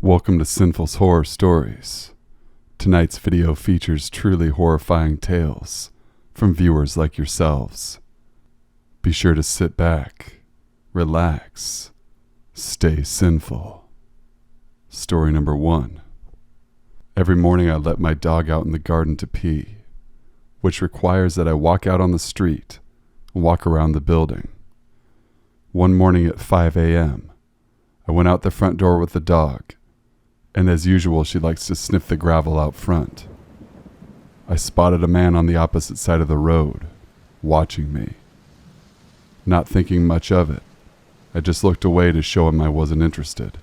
Welcome to Sinful's Horror Stories. Tonight's video features truly horrifying tales from viewers like yourselves. Be sure to sit back, relax, stay sinful. Story number 1. Every morning I let my dog out in the garden to pee, which requires that I walk out on the street and walk around the building. One morning at 5 a.m., I went out the front door with the dog, and as usual, she likes to sniff the gravel out front. I spotted a man on the opposite side of the road, watching me. Not thinking much of it, I just looked away to show him I wasn't interested.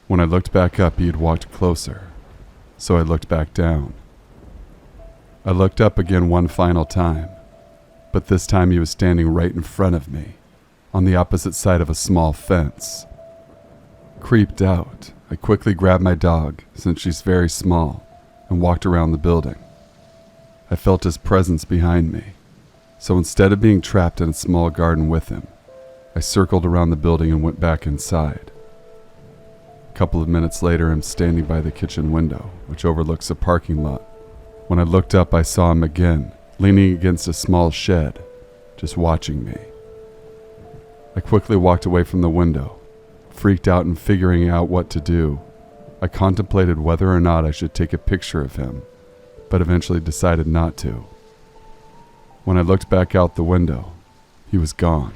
When I looked back up, he had walked closer, so I looked back down. I looked up again one final time, but this time he was standing right in front of me, on the opposite side of a small fence. Creeped out, I quickly grabbed my dog, since she's very small, and walked around the building. I felt his presence behind me, so instead of being trapped in a small garden with him, I circled around the building and went back inside. A couple of minutes later, I'm standing by the kitchen window, which overlooks a parking lot. When I looked up, I saw him again, leaning against a small shed, just watching me. I quickly walked away from the window, freaked out and figuring out what to do. I contemplated whether or not I should take a picture of him, but eventually decided not to. When I looked back out the window, he was gone.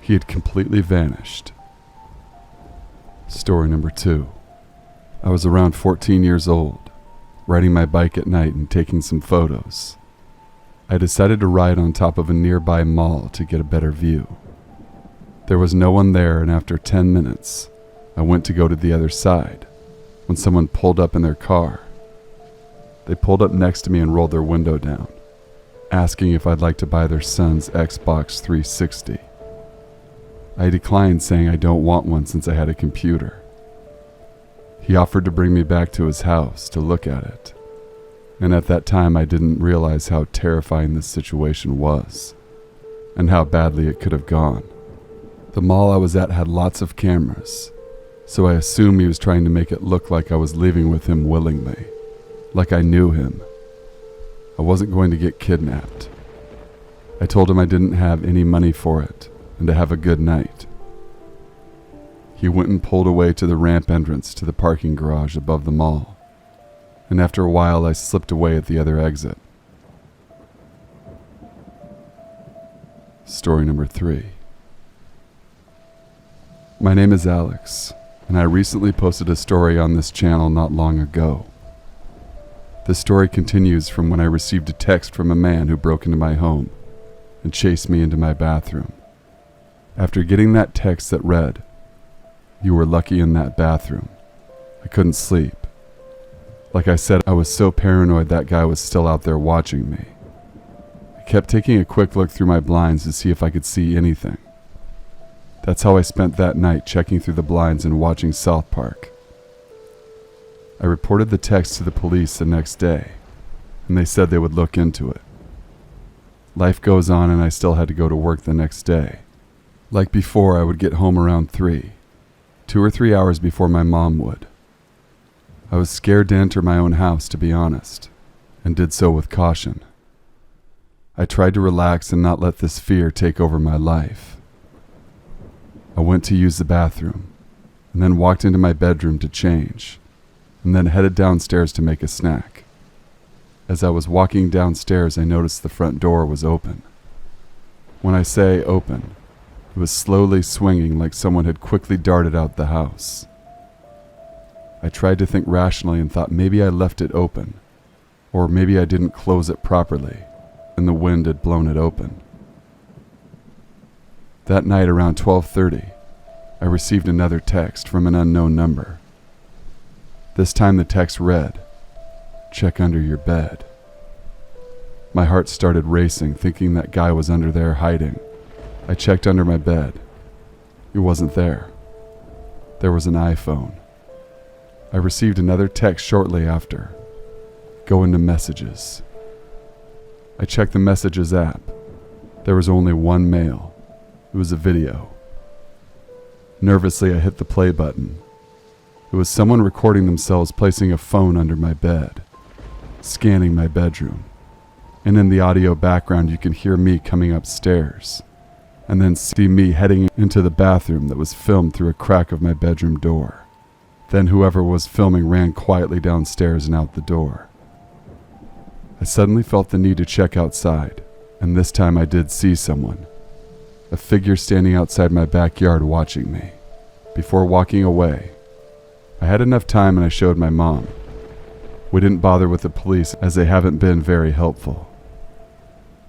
He had completely vanished. Story number 2. I was around 14 years old, riding my bike at night and taking some photos. I decided to ride on top of a nearby mall to get a better view. There was no one there, and after 10 minutes, I went to go to the other side when someone pulled up in their car. They pulled up next to me and rolled their window down, asking if I'd like to buy their son's Xbox 360. I declined, saying I don't want one since I had a computer. He offered to bring me back to his house to look at it, and at that time I didn't realize how terrifying this situation was, and how badly it could have gone. The mall I was at had lots of cameras, so I assumed he was trying to make it look like I was leaving with him willingly, like I knew him. I wasn't going to get kidnapped. I told him I didn't have any money for it, and to have a good night. He went and pulled away to the ramp entrance to the parking garage above the mall, and after a while I slipped away at the other exit. Story number 3. My name is Alex, and I recently posted a story on this channel not long ago. The story continues from when I received a text from a man who broke into my home and chased me into my bathroom. After getting that text that read, "You were lucky in that bathroom," I couldn't sleep. Like I said, I was so paranoid that guy was still out there watching me. I kept taking a quick look through my blinds to see if I could see anything. That's how I spent that night, checking through the blinds and watching South Park. I reported the text to the police the next day, and they said they would look into it. Life goes on, and I still had to go to work the next day. Like before, I would get home around 3, 2 or 3 hours before my mom would. I was scared to enter my own house, to be honest, and did so with caution. I tried to relax and not let this fear take over my life. I went to use the bathroom, and then walked into my bedroom to change, and then headed downstairs to make a snack. As I was walking downstairs, I noticed the front door was open. When I say open, it was slowly swinging like someone had quickly darted out the house. I tried to think rationally and thought maybe I left it open, or maybe I didn't close it properly, and the wind had blown it open. That night around 12:30, I received another text from an unknown number. This time the text read, "Check under your bed." My heart started racing, thinking that guy was under there hiding. I checked under my bed. He wasn't there. There was an iPhone. I received another text shortly after. Go into messages. I checked the messages app. There was only one mail. It was a video. Nervously, I hit the play button It was someone recording themselves placing a phone under my bed, scanning my bedroom, and in the audio background you can hear me coming upstairs, and then see me heading into the bathroom that was filmed through a crack of my bedroom door. Then whoever was filming ran quietly downstairs and out the door. I suddenly felt the need to check outside, and this time I did see someone, a figure standing outside my backyard watching me. Before walking away, I had enough time and I showed my mom. We didn't bother with the police as they haven't been very helpful.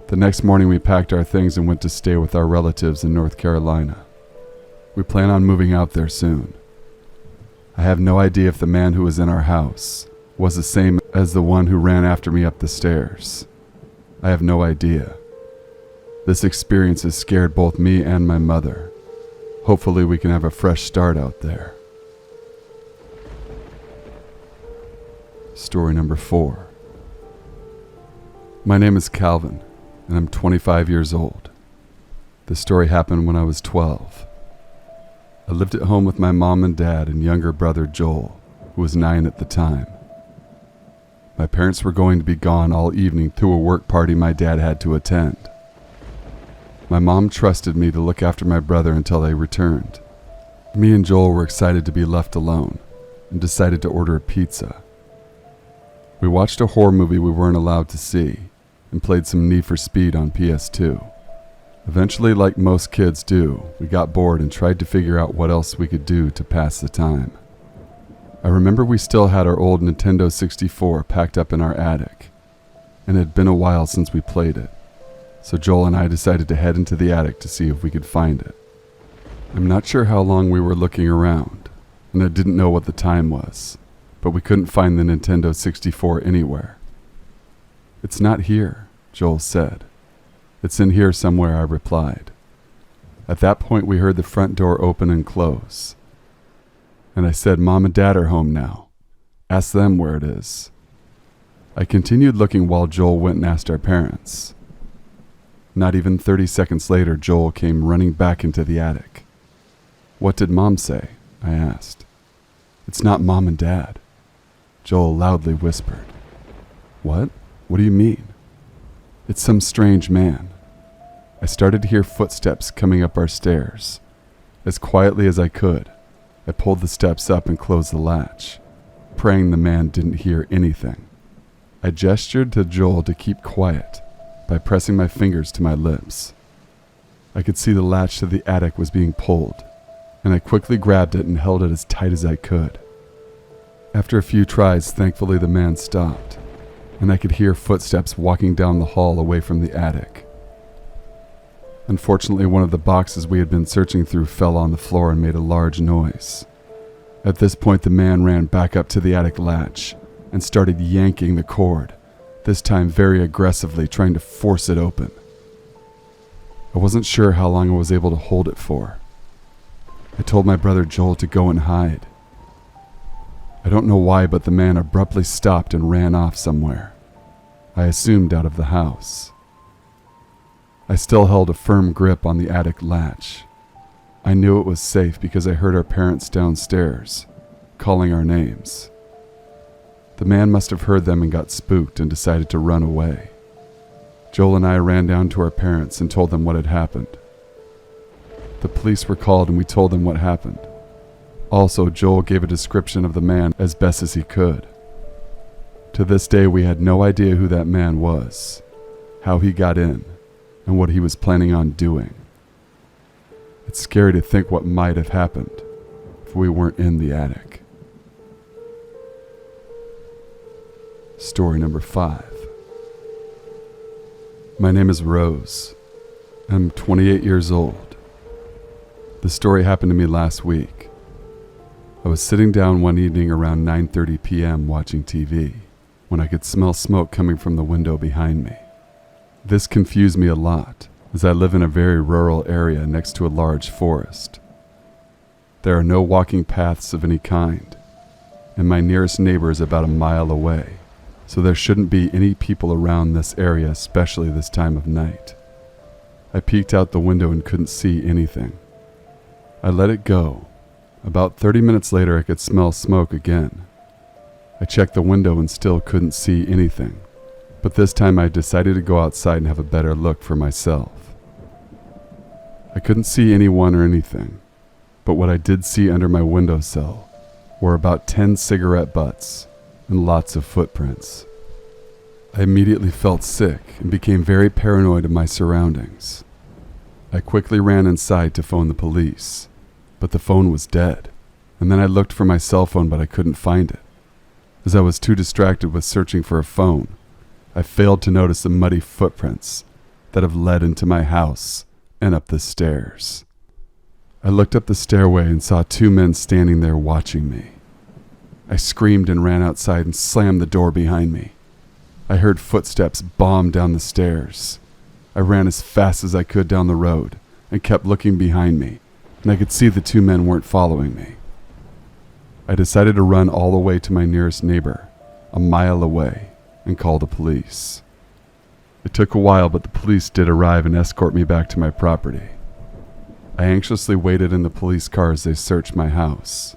The next morning we packed our things and went to stay with our relatives in North Carolina. We plan on moving out there soon. I have no idea if the man who was in our house was the same as the one who ran after me up the stairs. I have no idea. This experience has scared both me and my mother. Hopefully we can have a fresh start out there. Story number 4. My name is Calvin, and I'm 25 years old. This story happened when I was 12. I lived at home with my mom and dad and younger brother Joel, who was 9 at the time. My parents were going to be gone all evening to a work party my dad had to attend. My mom trusted me to look after my brother until they returned. Me and Joel were excited to be left alone and decided to order a pizza. We watched a horror movie we weren't allowed to see and played some Need for Speed on PS2. Eventually, like most kids do, we got bored and tried to figure out what else we could do to pass the time. I remember we still had our old Nintendo 64 packed up in our attic, and it had been a while since we played it, so Joel and I decided to head into the attic to see if we could find it. I'm not sure how long we were looking around, and I didn't know what the time was, but we couldn't find the Nintendo 64 anywhere. "It's not here," Joel said. "It's in here somewhere," I replied. At that point we heard the front door open and close, and I said, "Mom and Dad are home now. Ask them where it is." I continued looking while Joel went and asked our parents. Not even 30 seconds later, Joel came running back into the attic. "What did Mom say?" I asked. "It's not Mom and Dad," Joel loudly whispered. "What? What do you mean?" "It's some strange man." I started to hear footsteps coming up our stairs. As quietly as I could, I pulled the steps up and closed the latch, praying the man didn't hear anything. I gestured to Joel to keep quiet by pressing my fingers to my lips. I could see the latch to the attic was being pulled, and I quickly grabbed it and held it as tight as I could. After a few tries, thankfully the man stopped, and I could hear footsteps walking down the hall away from the attic. Unfortunately, one of the boxes we had been searching through fell on the floor and made a large noise. At this point, the man ran back up to the attic latch and started yanking the cord, this time very aggressively, trying to force it open. I wasn't sure how long I was able to hold it for. I told my brother Joel to go and hide. I don't know why, but the man abruptly stopped and ran off somewhere. I assumed out of the house. I still held a firm grip on the attic latch. I knew it was safe because I heard our parents downstairs calling our names. The man must have heard them and got spooked and decided to run away. Joel and I ran down to our parents and told them what had happened. The police were called and we told them what happened. Also, Joel gave a description of the man as best as he could. To this day, we had no idea who that man was, how he got in, and what he was planning on doing. It's scary to think what might have happened if we weren't in the attic. Story number 5. My name is Rose. I'm 28 years old. The story happened to me last week. I was sitting down one evening around 9:30 p.m. watching TV when I could smell smoke coming from the window behind me. This confused me a lot, as I live in a very rural area next to a large forest. There are no walking paths of any kind, and my nearest neighbor is about a mile away, so there shouldn't be any people around this area, especially this time of night. I peeked out the window and couldn't see anything. I let it go, About 30 minutes later, I could smell smoke again. I checked the window and still couldn't see anything, but this time I decided to go outside and have a better look for myself. I couldn't see anyone or anything, but what I did see under my windowsill were about 10 cigarette butts and lots of footprints. I immediately felt sick and became very paranoid of my surroundings. I quickly ran inside to phone the police, but the phone was dead, and then I looked for my cell phone but I couldn't find it. As I was too distracted with searching for a phone, I failed to notice the muddy footprints that have led into my house and up the stairs. I looked up the stairway and saw 2 men standing there watching me. I screamed and ran outside and slammed the door behind me. I heard footsteps bomb down the stairs. I ran as fast as I could down the road and kept looking behind me, and I could see the 2 men weren't following me. I decided to run all the way to my nearest neighbor, a mile away, and call the police. It took a while, but the police did arrive and escort me back to my property. I anxiously waited in the police car as they searched my house.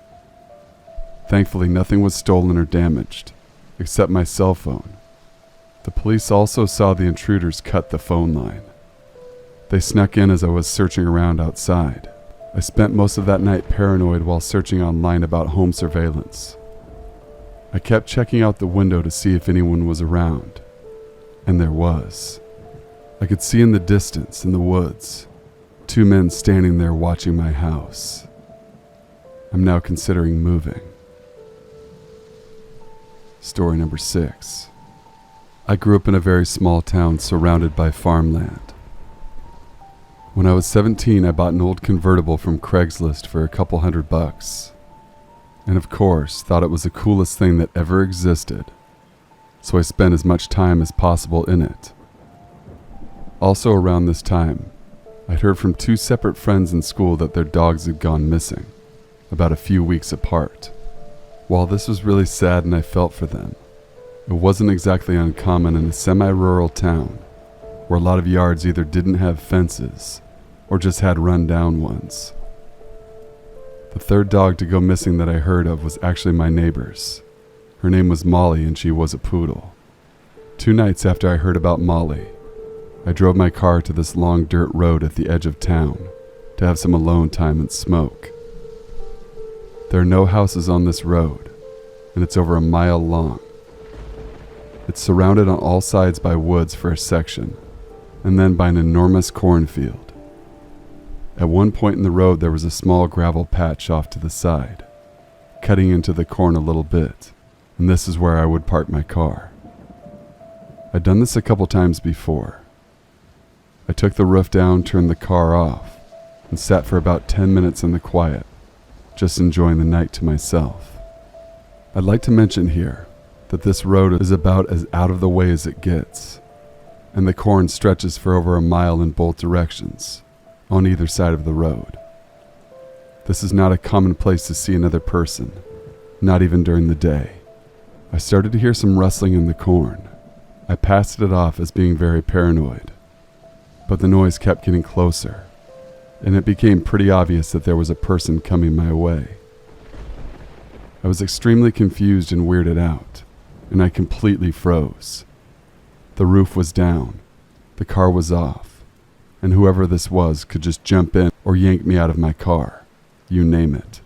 Thankfully, nothing was stolen or damaged, except my cell phone. The police also saw the intruders cut the phone line. They snuck in as I was searching around outside. I spent most of that night paranoid while searching online about home surveillance. I kept checking out the window to see if anyone was around, and there was. I could see in the distance, in the woods, 2 men standing there watching my house. I'm now considering moving. Story number 6. I grew up in a very small town surrounded by farmland. When I was 17, I bought an old convertible from Craigslist for a couple $100, and of course, thought it was the coolest thing that ever existed, so I spent as much time as possible in it. Also around this time, I'd heard from 2 separate friends in school that their dogs had gone missing, about a few weeks apart. While this was really sad and I felt for them, it wasn't exactly uncommon in a semi-rural town where a lot of yards either didn't have fences or just had run-down ones. The 3rd dog to go missing that I heard of was actually my neighbor's. Her name was Molly and she was a poodle. 2 nights after I heard about Molly, I drove my car to this long dirt road at the edge of town to have some alone time and smoke. There are no houses on this road, and it's over a mile long. It's surrounded on all sides by woods for a section, and then by an enormous cornfield. At one point in the road there was a small gravel patch off to the side, cutting into the corn a little bit, and this is where I would park my car. I'd done this a couple times before. I took the roof down, turned the car off, and sat for about 10 minutes in the quiet, just enjoying the night to myself. I'd like to mention here that this road is about as out of the way as it gets, and the corn stretches for over a mile in both directions, on either side of the road. This is not a common place to see another person, not even during the day. I started to hear some rustling in the corn. I passed it off as being very paranoid, but the noise kept getting closer, and it became pretty obvious that there was a person coming my way. I was extremely confused and weirded out, and I completely froze. The roof was down, the car was off, and whoever this was could just jump in or yank me out of my car, you name it.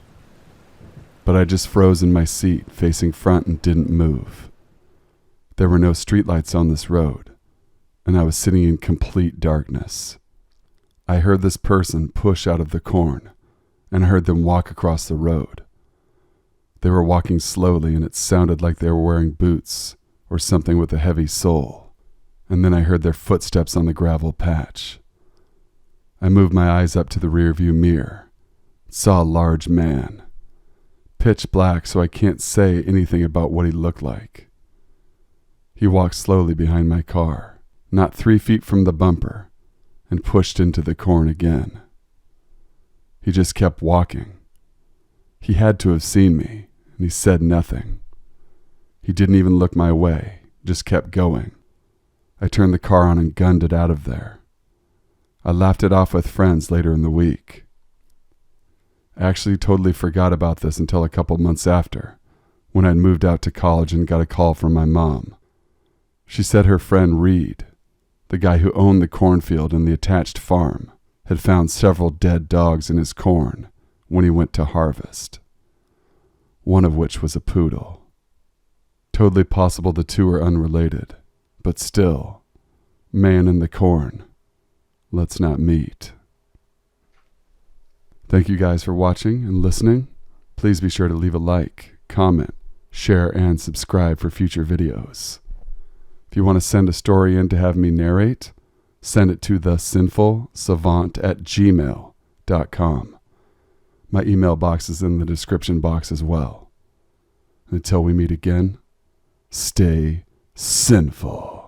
But I just froze in my seat, facing front, and didn't move. There were no streetlights on this road, and I was sitting in complete darkness. I heard this person push out of the corn, and I heard them walk across the road. They were walking slowly, and it sounded like they were wearing boots or something with a heavy sole, and then I heard their footsteps on the gravel patch. I moved my eyes up to the rearview mirror, saw a large man. Pitch black, so I can't say anything about what he looked like. He walked slowly behind my car, not 3 feet from the bumper, and pushed into the corn again. He just kept walking. He had to have seen me, and he said nothing. He didn't even look my way, just kept going. I turned the car on and gunned it out of there. I laughed it off with friends later in the week. I actually totally forgot about this until a couple months after, when I'd moved out to college and got a call from my mom. She said her friend Reed, the guy who owned the cornfield and the attached farm, had found several dead dogs in his corn when he went to harvest, one of which was a poodle. Totally possible the two are unrelated, but still, man in the corn, let's not meet. Thank you guys for watching and listening. Please be sure to leave a like, comment, share, and subscribe for future videos. If you want to send a story in to have me narrate, send it to thesinfulsavant@gmail.com. My email box is in the description box as well. Until we meet again, stay sinful.